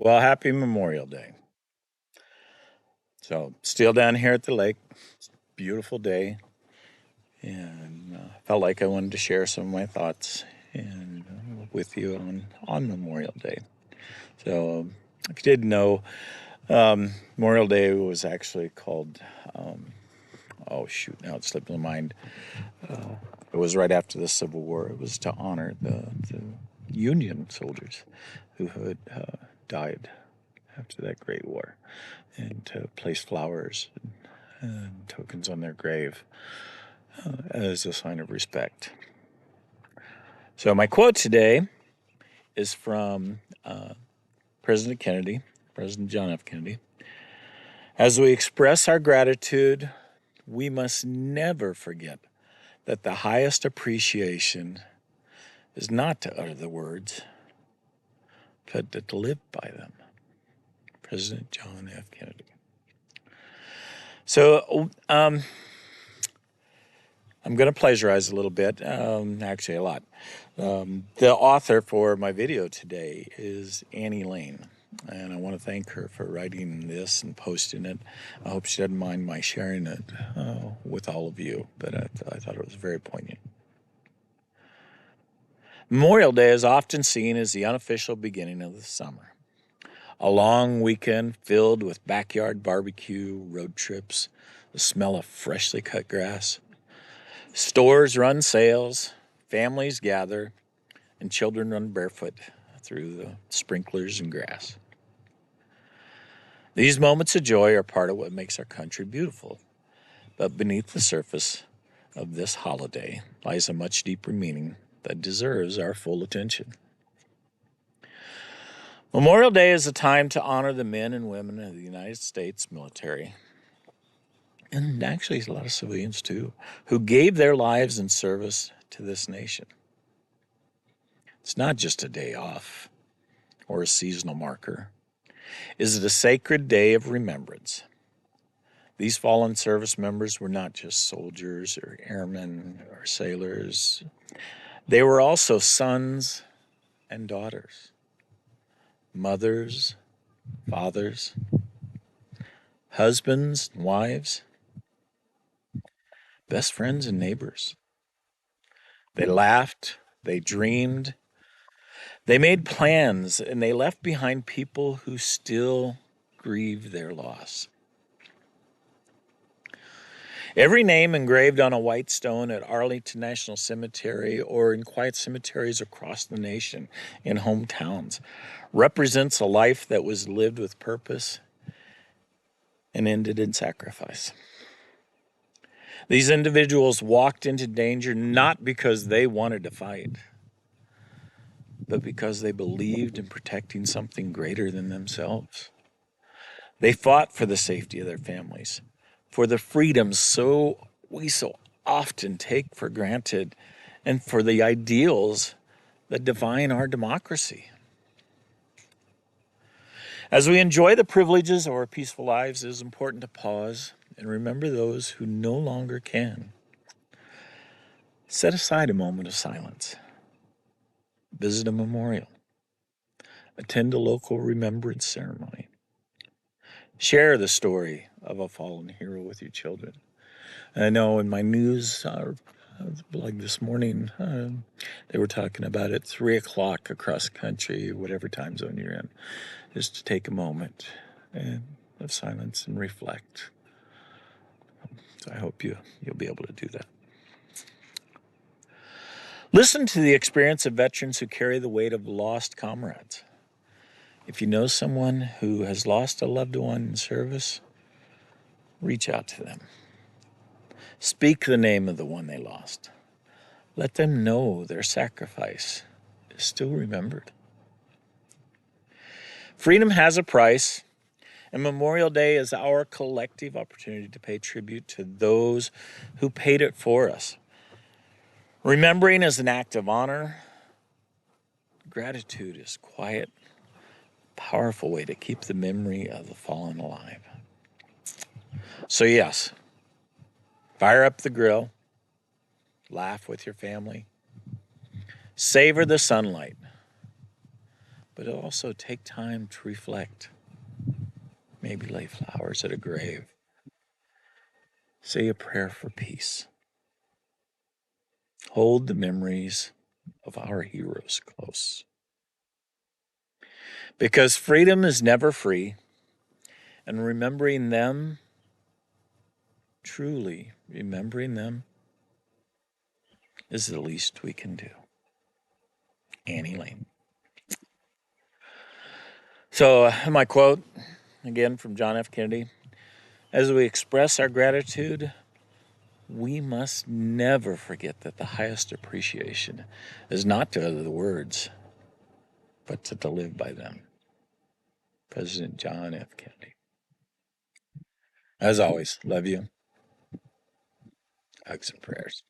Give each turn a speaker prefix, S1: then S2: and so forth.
S1: Well, happy Memorial Day. So, still down here at the lake. Beautiful day. And felt like I wanted to share some of my thoughts with you on Memorial Day. So, if you didn't know, Memorial Day was actually called, oh shoot, now it slipped my mind. It was right after the Civil War. It was to honor the Union soldiers who had died after that Great War and to place flowers and tokens on their grave as a sign of respect. So, my quote today is from President Kennedy, President John F. Kennedy. As we express our gratitude, we must never forget that the highest appreciation is not to utter the words, but to live by them. President John F. Kennedy. So, I'm going to plagiarize a little bit, actually, a lot. The author for my video today is Annie Lane, and I want to thank her for writing this and posting it. I hope she doesn't mind my sharing it with all of you, but I thought it was very poignant. Memorial Day is often seen as the unofficial beginning of the summer. A long weekend filled with backyard barbecue, road trips, the smell of freshly cut grass. Stores run sales, families gather, and children run barefoot through the sprinklers and grass. These moments of joy are part of what makes our country beautiful. But beneath the surface of this holiday lies a much deeper meaning that deserves our full attention. Memorial Day is a time to honor the men and women of the United States military, and actually a lot of civilians too, who gave their lives in service to this nation. It's not just a day off or a seasonal marker. Is it a sacred day of remembrance? These fallen service members were not just soldiers or airmen or sailors. They were also sons and daughters, mothers, fathers, husbands and wives, best friends and neighbors. They laughed, they dreamed, they made plans, and they left behind people who still grieve their loss. Every name engraved on a white stone at Arlington National Cemetery or in quiet cemeteries across the nation in hometowns represents a life that was lived with purpose and ended in sacrifice. These individuals walked into danger not because they wanted to fight, but because they believed in protecting something greater than themselves. They fought for the safety of their families, for the freedoms we so often take for granted, and for the ideals that define our democracy. As we enjoy the privileges of our peaceful lives, it is important to pause and remember those who no longer can. Set aside a moment of silence. Visit a memorial. Attend a local remembrance ceremony. Share the story of a fallen hero with your children. I know in my news blog this morning, they were talking about at 3 o'clock across the country, whatever time zone you're in, is to take a moment and of silence and reflect. So I hope you'll be able to do that. Listen to the experience of veterans who carry the weight of lost comrades. If you know someone who has lost a loved one in service, reach out to them. Speak the name of the one they lost. Let them know their sacrifice is still remembered. Freedom has a price, and Memorial Day is our collective opportunity to pay tribute to those who paid it for us. Remembering is an act of honor. Gratitude is quiet, powerful way to keep the memory of the fallen alive. So yes, fire up the grill, laugh with your family, savor the sunlight, but also take time to reflect. Maybe lay flowers at a grave. Say a prayer for peace. Hold the memories of our heroes close. Because freedom is never free, and remembering them, truly remembering them, is the least we can do. Annie Lane. So, my quote, again from John F. Kennedy: as we express our gratitude, we must never forget that the highest appreciation is not to utter the words, but to live by them. President John F. Kennedy. As always, love you. Hugs and prayers.